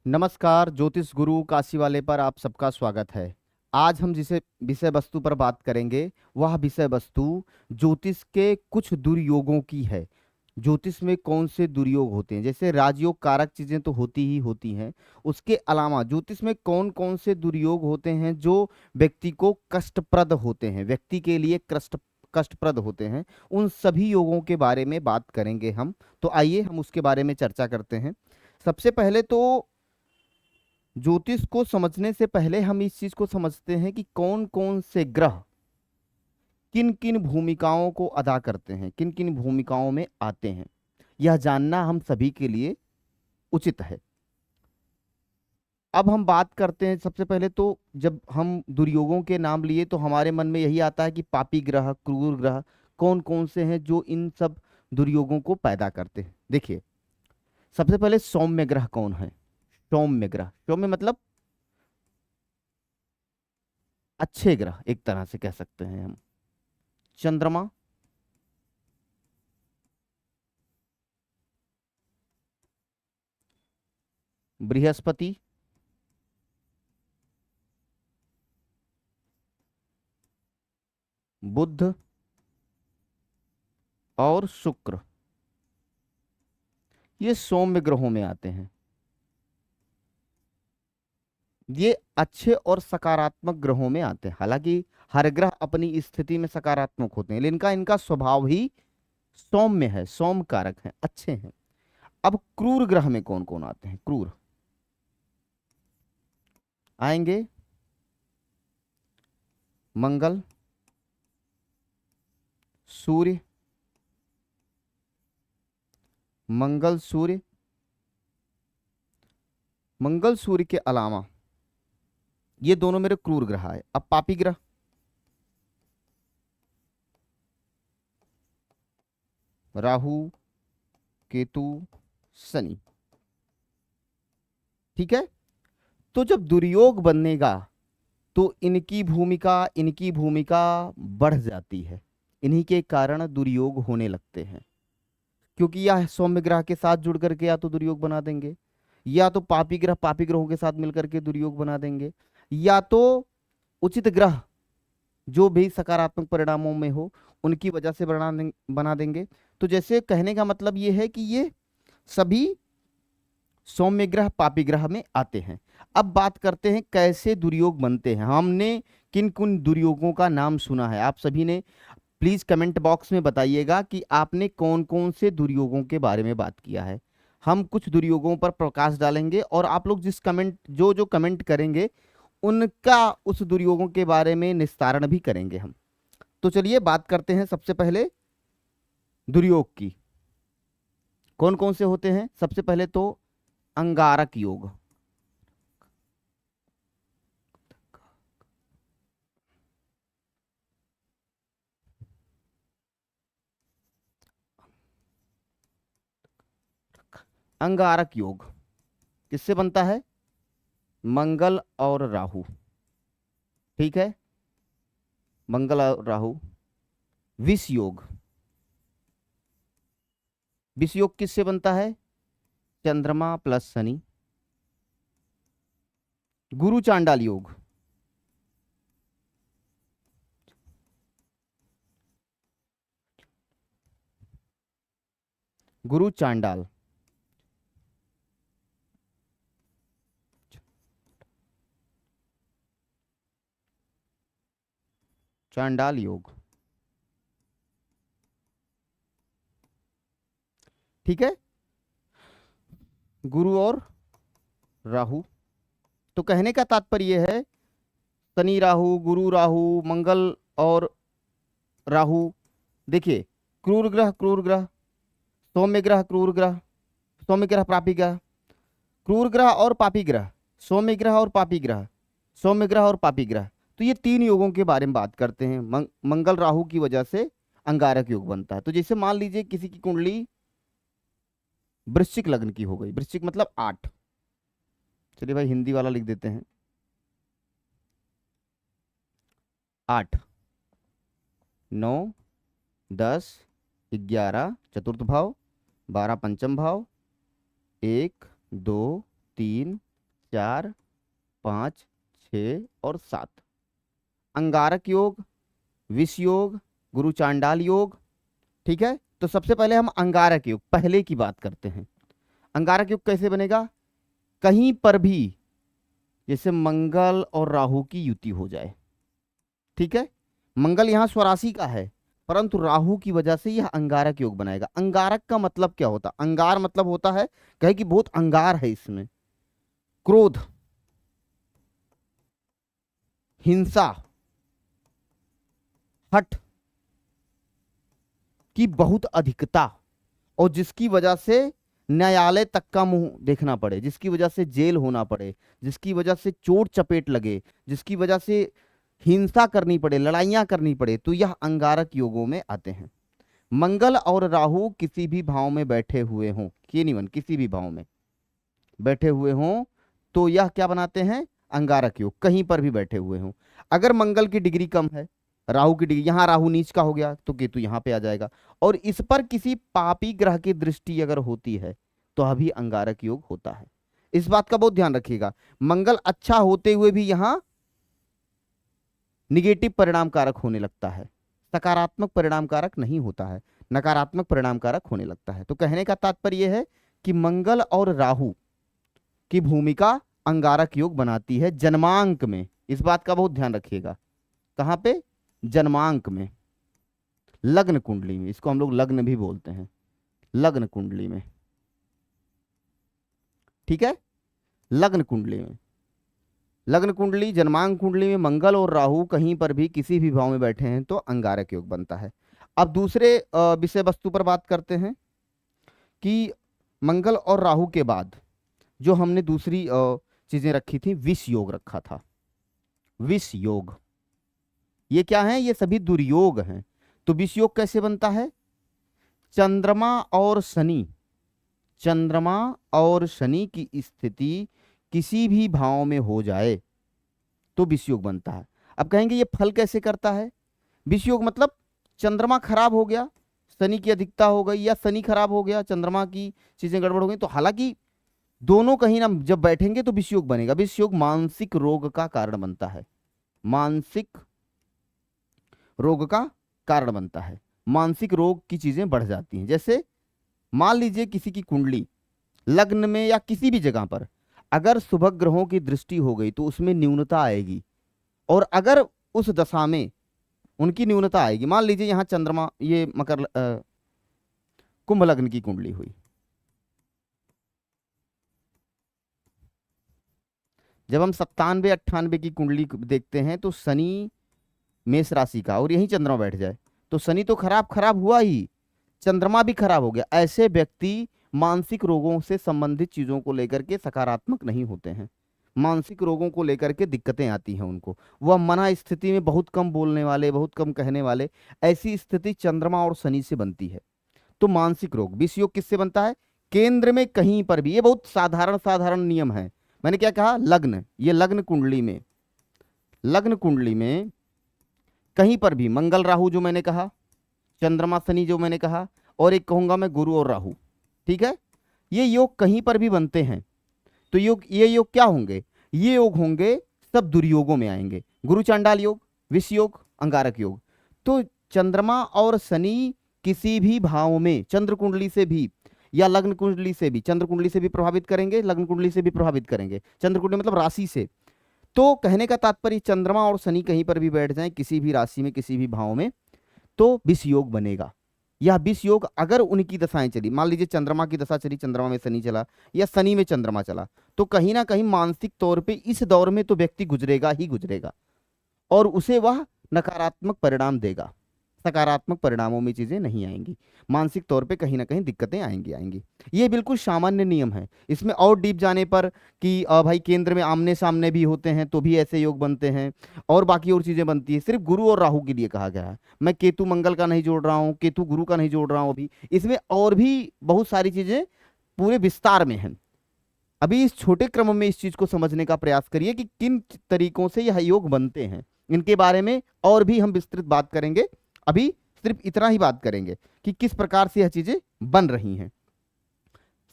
नमस्कार। ज्योतिष गुरु काशी वाले पर आप सबका स्वागत है। आज हम जिसे विषय वस्तु पर बात करेंगे वह विषय वस्तु ज्योतिष के कुछ दुर्योगों की है। ज्योतिष में कौन से दुर्योग होते हैं, जैसे राजयोग कारक चीजें तो होती ही होती हैं, उसके अलावा ज्योतिष में कौन कौन से दुर्योग होते हैं जो व्यक्ति को कष्टप्रद होते हैं, व्यक्ति के लिए कष्टप्रद होते हैं। उन सभी योगों के बारे में बात करेंगे हम। तो आइए हम उसके बारे में चर्चा करते हैं। सबसे पहले तो ज्योतिष को समझने से पहले हम इस चीज को समझते हैं कि कौन कौन से ग्रह किन किन भूमिकाओं को अदा करते हैं, किन किन भूमिकाओं में आते हैं। यह जानना हम सभी के लिए उचित है। अब हम बात करते हैं। सबसे पहले तो जब हम दुर्योगों के नाम लिए तो हमारे मन में यही आता है कि पापी ग्रह, क्रूर ग्रह कौन कौन से हैं जो इन सब दुर्योगों को पैदा करते हैं। देखिए, सबसे पहले सौम्य ग्रह कौन है। सौम्य ग्रह, सौम्य मतलब अच्छे ग्रह, एक तरह से कह सकते हैं हम। चंद्रमा, बृहस्पति, बुध और शुक्र, ये सौम्य ग्रहों में आते हैं। ये अच्छे और सकारात्मक ग्रहों में आते हैं। हालांकि हर ग्रह अपनी स्थिति में सकारात्मक होते हैं, लेकिन इनका इनका स्वभाव ही सौम्य है, सौम्य कारक है, अच्छे हैं। अब क्रूर ग्रह में कौन कौन आते हैं। क्रूर आएंगे मंगल, सूर्य, मंगल सूर्य, मंगल सूर्य के अलावा ये दोनों मेरे क्रूर ग्रह है। अब पापी ग्रह, राहु, केतु, शनि। ठीक है। तो जब दुर्योग बनेगा तो इनकी भूमिका बढ़ जाती है। इन्हीं के कारण दुर्योग होने लगते हैं, क्योंकि यह सौम्य ग्रह के साथ जुड़ करके या तो दुर्योग बना देंगे, या तो पापी ग्रह पापी ग्रहों के साथ मिलकर के दुर्योग बना देंगे, या तो उचित ग्रह जो भी सकारात्मक परिणामों में हो उनकी वजह से बना देंगे। तो जैसे कहने का मतलब ये है कि ये सभी सौम्य ग्रह पापी ग्रह में आते हैं। अब बात करते हैं कैसे दुर्योग बनते हैं। हमने किन किन दुर्योगों का नाम सुना है, आप सभी ने प्लीज कमेंट बॉक्स में बताइएगा कि आपने कौन कौन से दुर्योगों के बारे में बात किया है। हम कुछ दुर्योगों पर प्रकाश डालेंगे और आप लोग जिस कमेंट जो जो कमेंट करेंगे उनका उस दुर्योगों के बारे में निस्तारण भी करेंगे हम। तो चलिए बात करते हैं सबसे पहले दुर्योग की। कौन कौन से होते हैं। सबसे पहले तो अंगारक योग। अंगारक योग किससे बनता है। मंगल और राहु। ठीक है, मंगल और राहु। विष योग, विष योग किससे बनता है। चंद्रमा प्लस शनि। गुरु चांडाल योग, गुरु चांडाल, चांडाल योग। ठीक है, गुरु और राहु। तो कहने का तात्पर्य है शनि राहु, गुरु राहु, मंगल और राहु। देखिए, क्रूर ग्रह क्रूर ग्रह, सौम्य ग्रह क्रूर ग्रह, सौम्य ग्रह पापी ग्रह, क्रूर ग्रह और पापी ग्रह, सौम्य ग्रह और पापी ग्रह, सौम्य ग्रह और पापी ग्रह। तो ये तीन योगों के बारे में बात करते हैं। मंगल राहु की वजह से अंगारक योग बनता है। तो जैसे मान लीजिए किसी की कुंडली वृश्चिक लग्न की हो गई। वृश्चिक मतलब 8। चलिए भाई हिंदी वाला लिख देते हैं 8, 9, 10, 11 चतुर्थ भाव, 12 पंचम भाव, 1, 2, 3, 4, 5, 6 और 7। अंगारक योग, विष योग, गुरु चांडाल योग। ठीक है, तो सबसे पहले हम अंगारक योग पहले की बात करते हैं। अंगारक योग कैसे बनेगा? कहीं पर भी जैसे मंगल और राहु की युति हो जाए। ठीक है, मंगल यहां स्वराशि का है, परंतु राहु की वजह से यह अंगारक योग बनाएगा। अंगारक का मतलब क्या होता? अंगार मतलब होता है, कहे कि बहुत अंगार है इसमें, क्रोध, हिंसा, हठ की बहुत अधिकता, और जिसकी वजह से न्यायालय तक का मुंह देखना पड़े, जिसकी वजह से जेल होना पड़े, जिसकी वजह से चोट चपेट लगे, जिसकी वजह से हिंसा करनी पड़े, लड़ाइयां करनी पड़े, तो यह अंगारक योगों में आते हैं। मंगल और राहु किसी भी भाव में बैठे हुए हों, ये नहीं मन, किसी भी भाव में बैठे हुए हों, तो यह क्या बनाते हैं? अंगारक योग, कहीं पर भी बैठे हुए हों। अगर मंगल की डिग्री कम है, राहु की डिग्री, यहां राहु नीच का हो गया तो केतु यहां पे आ जाएगा, और इस पर किसी पापी ग्रह की दृष्टि अगर होती है तो अभी अंगारक योग होता है। इस बात का बहुत ध्यान रखिएगा। मंगल अच्छा होते हुए भी यहां निगेटिव परिणाम कारक होने लगता है, सकारात्मक परिणाम कारक नहीं होता है, नकारात्मक परिणाम कारक होने लगता है। तो कहने का तात्पर्य यह है कि मंगल और राहु की भूमिका अंगारक योग बनाती है जन्मांक में। इस बात का बहुत ध्यान रखिएगा। कहां पे? जन्मांक में, लग्न कुंडली में, इसको हम लोग लग्न भी बोलते हैं, लग्न कुंडली में। ठीक है, लग्न कुंडली में, लग्न कुंडली, जन्मांक कुंडली में मंगल और राहु कहीं पर भी किसी भी भाव में बैठे हैं तो अंगारक योग बनता है। अब दूसरे विषय वस्तु पर बात करते हैं कि मंगल और राहु के बाद जो हमने दूसरी चीजें रखी थी, विष योग रखा था। विष योग, ये क्या है? ये सभी दुर्योग हैं। तो विष योग कैसे बनता है? चंद्रमा और शनि, चंद्रमा और शनि की स्थिति किसी भी भाव में हो जाए तो विष योग बनता है। अब कहेंगे ये फल कैसे करता है? विष योग मतलब चंद्रमा खराब हो गया, शनि की अधिकता हो गई, या शनि खराब हो गया, चंद्रमा की चीजें गड़बड़ हो गई, तो हालांकि दोनों कहीं ना जब बैठेंगे तो विष योग बनेगा। विष योग मानसिक रोग का कारण बनता है, मानसिक रोग का कारण बनता है। मानसिक रोग की चीजें बढ़ जाती हैं। जैसे मान लीजिए किसी की कुंडली लग्न में या किसी भी जगह पर अगर शुभ ग्रहों की दृष्टि हो गई तो उसमें न्यूनता आएगी, और अगर उस दशा में उनकी न्यूनता आएगी, मान लीजिए यहां चंद्रमा, ये कुंभ लग्न की कुंडली हुई, जब हम 97-98 की कुंडली देखते हैं तो शनि मेष राशि का और यहीं चंद्रमा बैठ जाए तो शनि तो खराब खराब हुआ ही, चंद्रमा भी खराब हो गया। ऐसे व्यक्ति मानसिक रोगों से संबंधित चीजों को लेकर के सकारात्मक नहीं होते हैं, मानसिक रोगों को लेकर के दिक्कतें आती हैं उनको। वह मना स्थिति में बहुत कम बोलने वाले, बहुत कम कहने वाले, ऐसी स्थिति चंद्रमा और शनि से बनती है। तो मानसिक रोग, विष योग किससे बनता है? केंद्र में कहीं पर भी, ये बहुत साधारण साधारण नियम है। मैंने क्या कहा? लग्न, ये लग्न कुंडली में, लग्न कुंडली में कहीं पर भी मंगल राहु जो मैंने कहा, चंद्रमा शनि जो मैंने कहा, और एक कहूंगा मैं गुरु और राहु। ठीक है, ये योग कहीं पर भी बनते हैं तो ये योग क्या होंगे? ये योग होंगे सब दुर्योगों में आएंगे। गुरु चांडाल योग, विष योग, अंगारक योग। तो चंद्रमा और शनि किसी भी भाव में चंद्र कुंडली से भी या लग्न कुंडली से भी, चंद्र कुंडली से भी प्रभावित करेंगे, लग्न कुंडली से भी प्रभावित करेंगे। चंद्र कुंडली मतलब राशि से। तो कहने का तात्पर्य चंद्रमा और शनि कहीं पर भी बैठ जाएं किसी भी राशि में, किसी भी भाव में, तो विष योग बनेगा। यह विष योग अगर उनकी दशाएं चली, मान लीजिए चंद्रमा की दशा चली, चंद्रमा में शनि चला या शनि में चंद्रमा चला, तो कहीं ना कहीं मानसिक तौर पे इस दौर में तो व्यक्ति गुजरेगा ही गुजरेगा, और उसे वह नकारात्मक परिणाम देगा। सकारात्मक परिणामों में चीजें नहीं आएंगी, मानसिक तौर पे कहीं ना कहीं दिक्कतें आएंगी। ये बिल्कुल सामान्य नियम है। इसमें और डीप जाने पर कि भाई केंद्र में आमने सामने भी होते हैं तो भी ऐसे योग बनते हैं, और बाकी और चीजें बनती है। सिर्फ गुरु और राहु के लिए कहा गया है, मैं केतु मंगल का नहीं जोड़ रहा हूँ, केतु गुरु का नहीं जोड़ रहा हूँ अभी। इसमें और भी बहुत सारी चीजें पूरे विस्तार में हैं। अभी इस छोटे क्रम में इस चीज को समझने का प्रयास करिए कि किन तरीकों से यह योग बनते हैं। इनके बारे में और भी हम विस्तृत बात करेंगे, अभी सिर्फ इतना ही बात करेंगे कि किस प्रकार से यह चीजें बन रही हैं,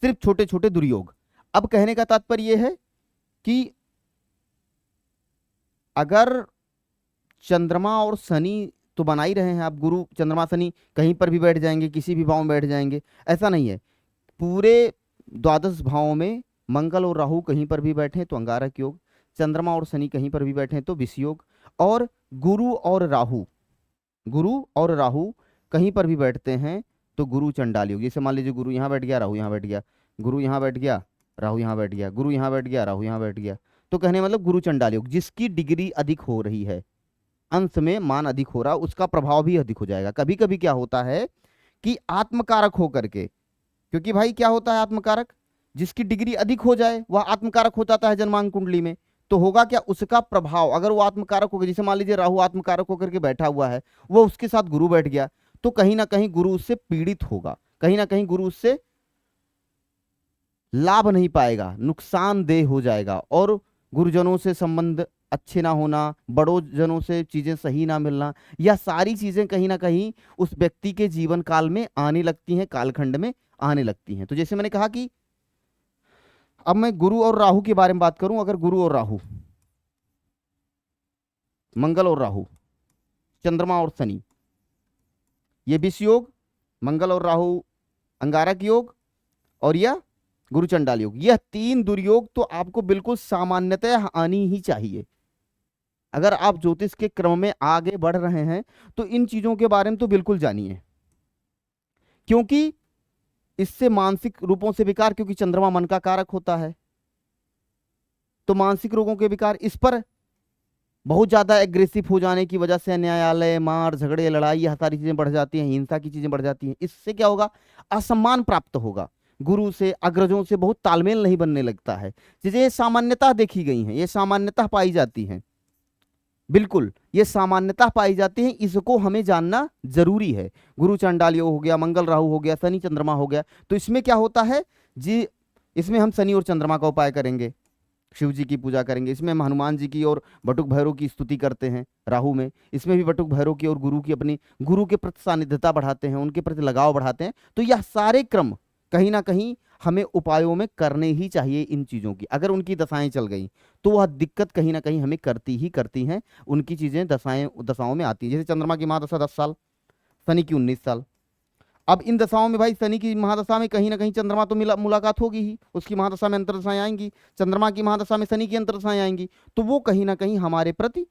सिर्फ छोटे छोटे दुर्योग। अब कहने का तात्पर्य यह है कि अगर चंद्रमा और शनि तो बना ही रहे हैं आप, गुरु चंद्रमा शनि कहीं पर भी बैठ जाएंगे, किसी भी भाव में बैठ जाएंगे, ऐसा नहीं है। पूरे द्वादश भावों में मंगल और राहु कहीं पर भी बैठे तो अंगारक योग, चंद्रमा और शनि कहीं पर भी बैठे तो विष योग, और गुरु और राहु, गुरु और राहु कहीं पर भी बैठते हैं तो गुरु चंडाल योग। जैसे मान लीजिए गुरु यहाँ बैठ गया, राहु यहाँ बैठ गया, गुरु यहाँ बैठ गया, राहु यहाँ बैठ गया, गुरु यहाँ बैठ गया, राहु यहाँ बैठ गया, तो कहने मतलब गुरु चंडाल योग। जिसकी डिग्री अधिक हो रही है, अंश में मान अधिक हो रहा, उसका प्रभाव भी अधिक हो जाएगा। कभी कभी क्या होता है कि आत्मकारक होकर के, क्योंकि भाई क्या होता है आत्मकारक, जिसकी डिग्री अधिक हो जाए वह आत्मकारक हो जाता है जन्मांक कुंडली में, तो होगा क्या, उसका प्रभाव अगर वो आत्मकारक होगा, जैसे मान लीजिए राहु आत्मकारक होकर के बैठा हुआ है, वो उसके साथ गुरु बैठ गया, तो कहीं ना कहीं गुरु उससे पीड़ित होगा, कहीं ना कहीं गुरु उससे लाभ नहीं पाएगा, नुकसानदेह हो जाएगा, और गुरुजनों से संबंध अच्छे ना होना, बड़ों जनों से चीजें सही ना मिलना, यह सारी चीजें कहीं ना कहीं उस व्यक्ति के जीवन काल में आने लगती हैं, कालखंड में आने लगती हैं। तो जैसे मैंने कहा कि अब मैं गुरु और राहु के बारे में बात करूं, अगर गुरु और राहु, मंगल और राहु, चंद्रमा और शनि, ये विष योग, मंगल और राहु अंगारक योग, और यह गुरु चंडाल योग, यह तीन दुर्योग तो आपको बिल्कुल सामान्यतः आनी ही चाहिए। अगर आप ज्योतिष के क्रम में आगे बढ़ रहे हैं तो इन चीजों के बारे में तो बिल्कुल जानिए, क्योंकि इससे मानसिक रूपों से विकार, क्योंकि चंद्रमा मन का कारक होता है, तो मानसिक रोगों के विकार, इस पर बहुत ज्यादा एग्रेसिव हो जाने की वजह से न्यायालय, मार झगड़े, लड़ाई, यह सारी चीजें बढ़ जाती हैं, हिंसा की चीजें बढ़ जाती हैं। इससे क्या होगा, असम्मान प्राप्त होगा, गुरु से, अग्रजों से बहुत तालमेल नहीं बनने लगता है। चीजें सामान्यतः देखी गई हैं, ये सामान्यतः पाई जाती हैं, बिल्कुल ये सामान्यतः पाई जाती है, इसको हमें जानना जरूरी है। गुरु चंडाल योग हो गया, मंगल राहु हो गया, शनि चंद्रमा हो गया, तो इसमें क्या होता है जी, इसमें हम शनि और चंद्रमा का उपाय करेंगे, शिव जी की पूजा करेंगे, इसमें हम हनुमान जी की और बटुक भैरव की स्तुति करते हैं। राहु में, इसमें भी बटुक भैरव की और गुरु की, अपनी गुरु के प्रति सानिध्यता बढ़ाते हैं, उनके प्रति लगाव बढ़ाते हैं। तो यह सारे क्रम कहीं ना कहीं हमें उपायों में करने ही चाहिए इन चीजों की। अगर उनकी दशाएं चल गई तो वह दिक्कत कहीं ना कहीं हमें करती ही करती हैं, उनकी चीजें दशाओं में आती हैं। जैसे चंद्रमा की महादशा 10 साल, शनि की 19 साल। अब इन दशाओं में भाई शनि की महादशा में कहीं ना कहीं चंद्रमा तो मुलाकात होगी ही, उसकी महादशा में अंतर्दशाएं आएंगी, चंद्रमा की महादशा में शनि की अंतर्दशाएं आएंगी, तो वो कहीं ना कहीं हमारे प्रति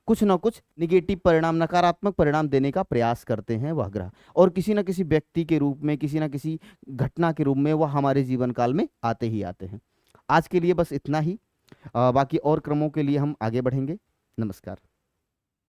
कुछ ना कुछ निगेटिव परिणाम, नकारात्मक परिणाम देने का प्रयास करते हैं वह ग्रह, और किसी न किसी व्यक्ति के रूप में, किसी न किसी घटना के रूप में वह हमारे जीवन काल में आते ही आते हैं। आज के लिए बस इतना ही, बाकी और क्रमों के लिए हम आगे बढ़ेंगे। नमस्कार।